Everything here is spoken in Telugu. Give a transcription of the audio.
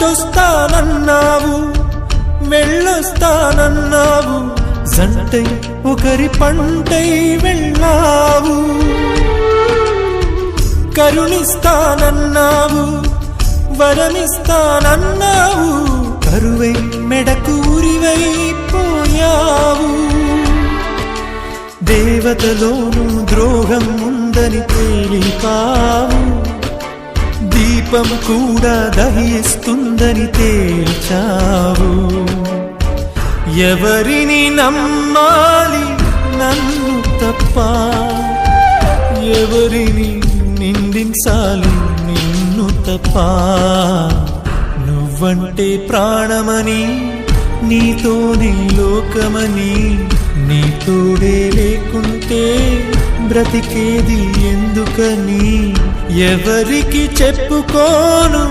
తోడొస్తానన్నావు, వెళ్ళొస్తానన్నావు, జంటై ఒకరి పంటై వెళ్ళావు. కరుణిస్తానన్నావు, వరమిస్తానన్నావు, కరువై మెడకు ఉరివైపోయావు. దేవతలోను ద్రోహం ఉందని తేలిపావు, దీపం కూడా దహిస్తుందని తేల్చావు. ఎవరిని నమ్మాలి నన్ను తప్ప, ఎవరిని నిందించాలి నిన్ను తప్ప. నువ్వంటే ప్రాణమని, నీతోనే లోకమని, నీ తోడే లేకుంటే బ్రతికేది ఎందుకని. ఎవరికి చెప్పుకోను